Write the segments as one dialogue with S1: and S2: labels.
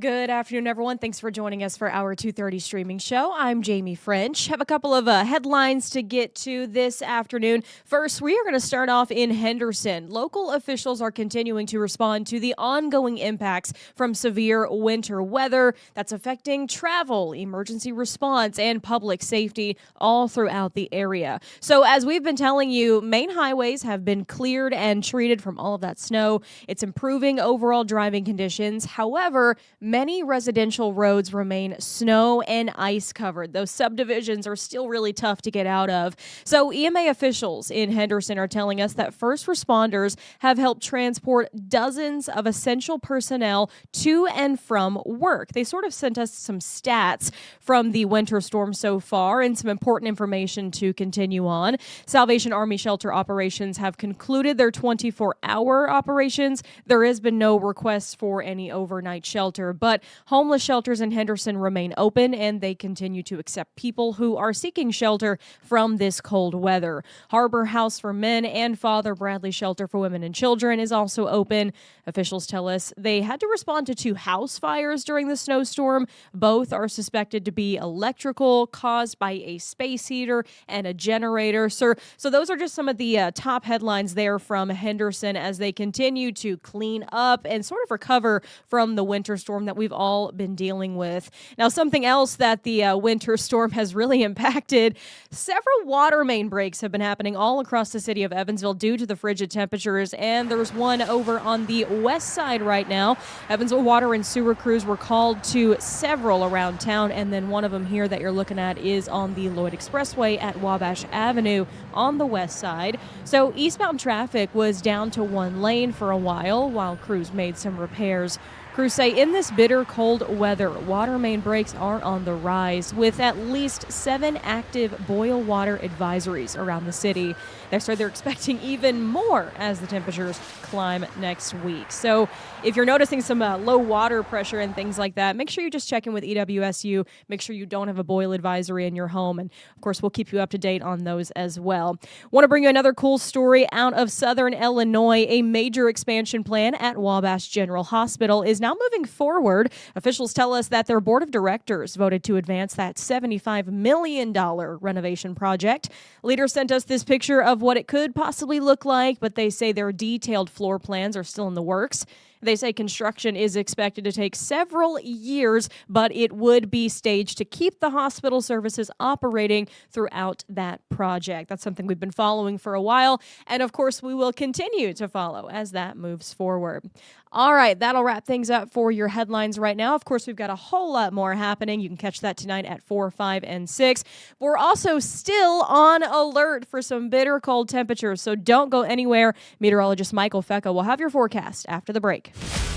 S1: Good afternoon, everyone. Thanks for joining us for our 2:30 streaming show. I'm Jamie French. Have a couple of headlines to get to this afternoon. First, we are going to start off in Henderson. Local officials are continuing to respond to the ongoing impacts from severe winter weather that's affecting travel, emergency response, and public safety all throughout the area. So, as we've been telling you, main highways have been cleared and treated from all of that snow. It's improving overall driving conditions. However, many residential roads remain snow and ice covered. Those subdivisions are still really tough to get out of. So EMA officials in Henderson are telling us that first responders have helped transport dozens of essential personnel to and from work. They sort of sent us some stats from the winter storm so far and some important information to continue on. Salvation Army shelter operations have concluded their 24-hour operations. There has been no requests for any overnight shelter, but homeless shelters in Henderson remain open and they continue to accept people who are seeking shelter from this cold weather. Harbor House for Men and Father Bradley Shelter for Women and Children is also open. Officials tell us they had to respond to 2 house fires during the snowstorm. Both are suspected to be electrical, caused by a space heater and a generator. So those are just some of the top headlines there from Henderson as they continue to clean up and sort of recover from the winter storm that we've all been dealing with. Now, something else that the winter storm has really impacted, several water main breaks have been happening all across the city of Evansville due to the frigid temperatures, and there's one over on the west side right now. Evansville water and sewer crews were called to several around town, and then one of them here that you're looking at is on the Lloyd Expressway at Wabash Avenue on the west side. So eastbound traffic was down to 1 lane for a while crews made some repairs. Crews say in this bitter cold weather, water main breaks are on the rise, with at least 7 active boil water advisories around the city. They're expecting even more as the temperatures climb next week. So if you're noticing some low water pressure and things like that, make sure you just check in with EWSU. Make sure you don't have a boil advisory in your home. And of course, we'll keep you up to date on those as well. Want to bring you another cool story out of Southern Illinois. A major expansion plan at Wabash General Hospital is now moving forward. Officials tell us that their board of directors voted to advance that $75 million renovation project. Leaders sent us this picture of what it could possibly look like, but they say their detailed floor plans are still in the works. They say construction is expected to take several years, but it would be staged to keep the hospital services operating throughout that project. That's something we've been following for a while, and of course, we will continue to follow as that moves forward. All right, that'll wrap things up for your headlines right now. Of course, we've got a whole lot more happening. You can catch that tonight at 4, 5, and 6. We're also still on alert for some bitter cold temperatures, so don't go anywhere. Meteorologist Michael Fecca will have your forecast after the break.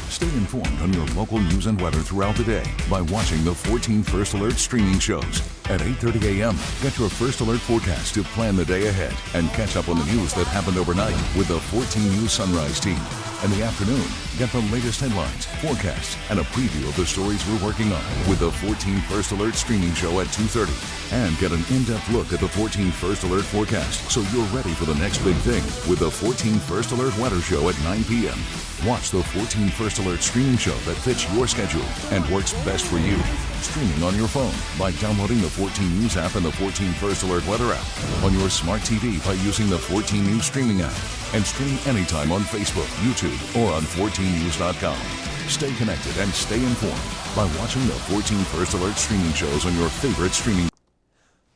S2: Stay informed on your local news and weather throughout the day by watching the 14 First Alert streaming shows. At 8:30 a.m., get your First Alert forecast to plan the day ahead and catch up on the news that happened overnight with the 14 News Sunrise team. In the afternoon, get the latest headlines, forecasts, and a preview of the stories we're working on with the 14 First Alert streaming show at 2:30. And get an in-depth look at the 14 First Alert forecast so you're ready for the next big thing with the 14 First Alert weather show at 9 p.m. Watch the 14 First Alert streaming show that fits your schedule and works best for you. Streaming on your phone by downloading the 14 News app and the 14 First Alert weather app. On your smart TV by using the 14 News streaming app. And stream anytime on Facebook, YouTube, or on 14news.com. Stay connected and stay informed by watching the 14 First Alert streaming shows on your favorite streaming.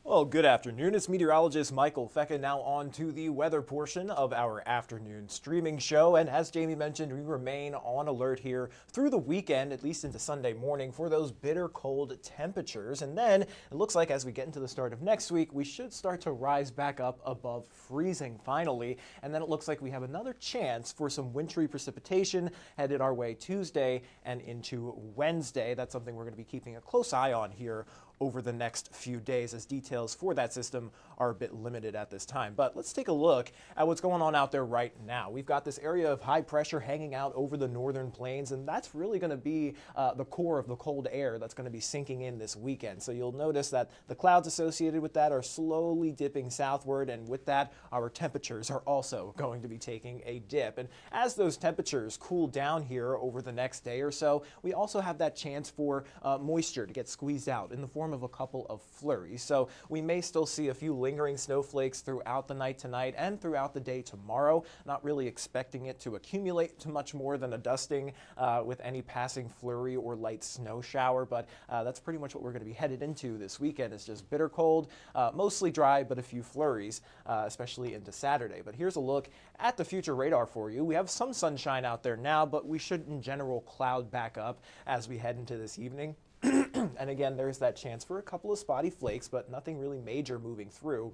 S3: Well, good afternoon. It's meteorologist Michael Fecca now on to the weather portion of our afternoon streaming show. And as Jamie mentioned, we remain on alert here through the weekend, at least into Sunday morning, for those bitter cold temperatures. And then it looks like as we get into the start of next week, we should start to rise back up above freezing finally. And then it looks like we have another chance for some wintry precipitation headed our way Tuesday and into Wednesday. That's something we're going to be keeping a close eye on here over the next few days, as details for that system are a bit limited at this time. But let's take a look at what's going on out there right now. We've got this area of high pressure hanging out over the northern plains, and that's really going to be the core of the cold air that's going to be sinking in this weekend. So you'll notice that the clouds associated with that are slowly dipping southward, and with that, our temperatures are also going to be taking a dip. And as those temperatures cool down here over the next day or so, we also have that chance for moisture to get squeezed out in the form of a couple of flurries. So we may still see a few lingering snowflakes throughout the night tonight and throughout the day tomorrow. Not really expecting it to accumulate to much more than a dusting with any passing flurry or light snow shower, but that's pretty much what we're going to be headed into this weekend. It's just bitter cold, mostly dry, but a few flurries, especially into Saturday. But here's a look at the future radar for you. We have some sunshine out there now, but we should in general cloud back up as we head into this evening. And again, there's that chance for a couple of spotty flakes, but nothing really major moving through.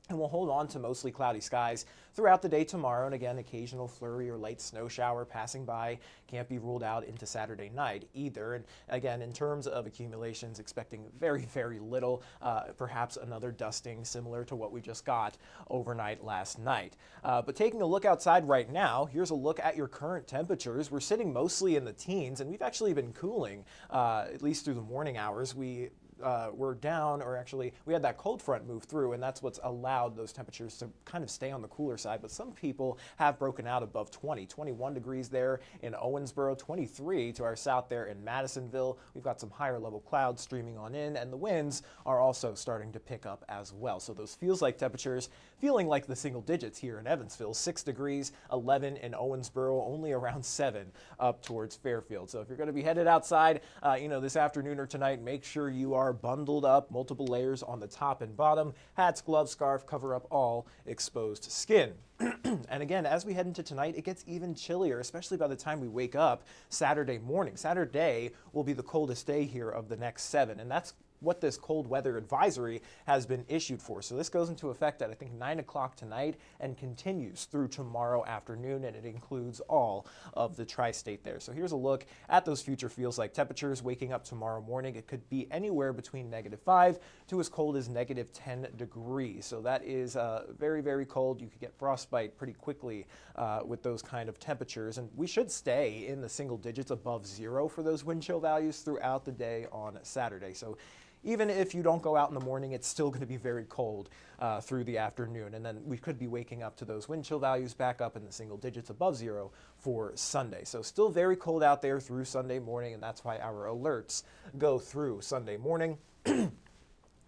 S3: And we'll hold on to mostly cloudy skies throughout the day tomorrow. And again, occasional flurry or light snow shower passing by. Can't be ruled out into Saturday night either. And again, in terms of accumulations, expecting very, very little, perhaps another dusting similar to what we just got overnight last night. But taking a look outside right now, here's a look at your current temperatures. We're sitting mostly in the teens, and we've actually been cooling, at least through the morning hours. We're down, or actually we had that cold front move through, and that's what's allowed those temperatures to kind of stay on the cooler side. But some people have broken out above 21 degrees there in Owensboro, 23 to our south there in Madisonville. We've got some higher level clouds streaming on in, and the winds are also starting to pick up as well. So those feels like temperatures feeling like the single digits here in Evansville. 6 degrees, 11 in Owensboro, only around 7 up towards Fairfield. So if you're going to be headed outside, this afternoon or tonight, make sure you are bundled up, multiple layers on the top and bottom, hats, gloves, scarf, cover up all exposed skin. And again, as we head into tonight, it gets even chillier, especially by the time we wake up Saturday morning. Saturday will be the coldest day here of the next 7, and that's what this cold weather advisory has been issued for. So this goes into effect at, I think, 9 o'clock tonight and continues through tomorrow afternoon, and it includes all of the tri-state there. So here's a look at those future feels like temperatures waking up tomorrow morning. It could be anywhere between -5 to as cold as -10 degrees. So that is very, very cold. You could get frostbite pretty quickly with those kind of temperatures, and we should stay in the single digits above 0 for those wind chill values throughout the day on Saturday. So even if you don't go out in the morning, it's still going to be very cold through the afternoon. And then we could be waking up to those wind chill values back up in the single digits above 0 for Sunday. So still very cold out there through Sunday morning, and that's why our alerts go through Sunday morning.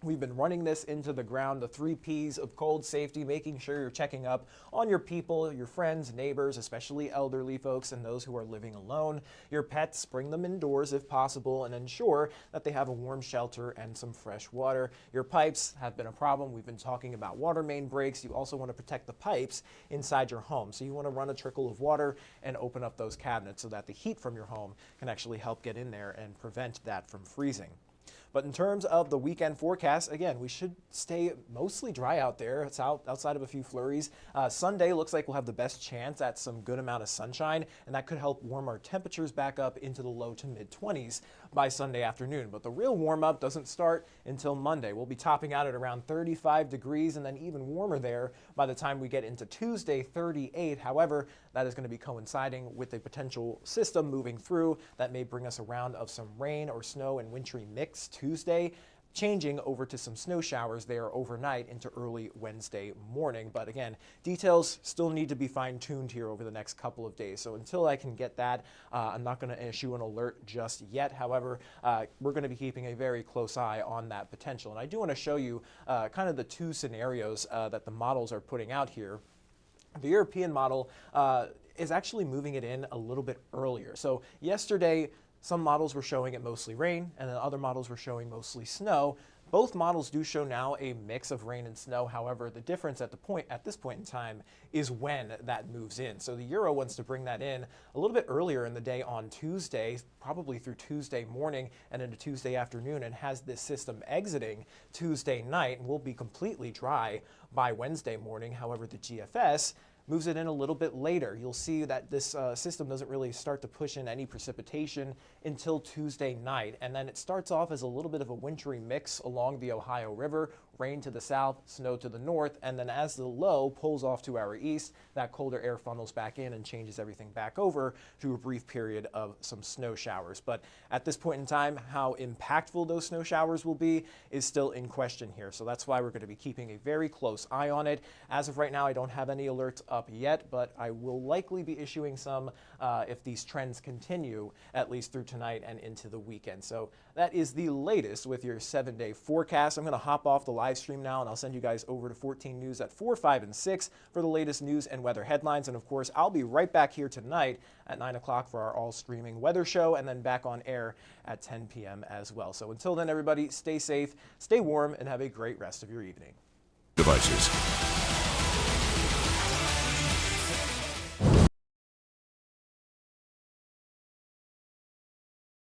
S3: We've been running this into the ground, the 3 Ps of cold safety, making sure you're checking up on your people, your friends, neighbors, especially elderly folks and those who are living alone. Your pets, bring them indoors if possible, and ensure that they have a warm shelter and some fresh water. Your pipes have been a problem. We've been talking about water main breaks. You also want to protect the pipes inside your home. So you want to run a trickle of water and open up those cabinets so that the heat from your home can actually help get in there and prevent that from freezing. But in terms of the weekend forecast, again, we should stay mostly dry out there. It's outside of a few flurries. Sunday looks like we'll have the best chance at some good amount of sunshine, and that could help warm our temperatures back up into the low to mid 20s by Sunday afternoon. But the real warm up doesn't start until Monday. We'll be topping out at around 35 degrees and then even warmer there by the time we get into Tuesday, 38. However, that is going to be coinciding with a potential system moving through that may bring us a round of some rain or snow and wintry mix Tuesday, changing over to some snow showers there overnight into early Wednesday morning. But again, details still need to be fine-tuned here over the next couple of days. So until I can get that, I'm not going to issue an alert just yet. However, we're going to be keeping a very close eye on that potential. And I do want to show you kind of the 2 scenarios that the models are putting out here. The European model is actually moving it in a little bit earlier. So yesterday, some models were showing it mostly rain, and then other models were showing mostly snow. Both models do show now a mix of rain and snow. However, the difference at this point in time is when that moves in. So the Euro wants to bring that in a little bit earlier in the day on Tuesday, probably through Tuesday morning and into Tuesday afternoon, and has this system exiting Tuesday night and will be completely dry by Wednesday morning. However, the GFS moves it in a little bit later. You'll see that this system doesn't really start to push in any precipitation until Tuesday night. And then it starts off as a little bit of a wintry mix along the Ohio River, rain to the south, snow to the north, and then as the low pulls off to our east, that colder air funnels back in and changes everything back over to a brief period of some snow showers. But at this point in time, how impactful those snow showers will be is still in question here. So that's why we're going to be keeping a very close eye on it. As of right now, I don't have any alerts up yet, but I will likely be issuing some if these trends continue, at least through tonight and into the weekend. So that is the latest with your 7-day forecast. I'm going to hop off the live stream now, and I'll send you guys over to 14 News at 4, 5, and 6 for the latest news and weather headlines. And of course, I'll be right back here tonight at 9 o'clock for our all-streaming weather show, and then back on air at 10 p.m. as well. So until then, everybody, stay safe, stay warm, and have a great rest of your evening.
S2: Devices.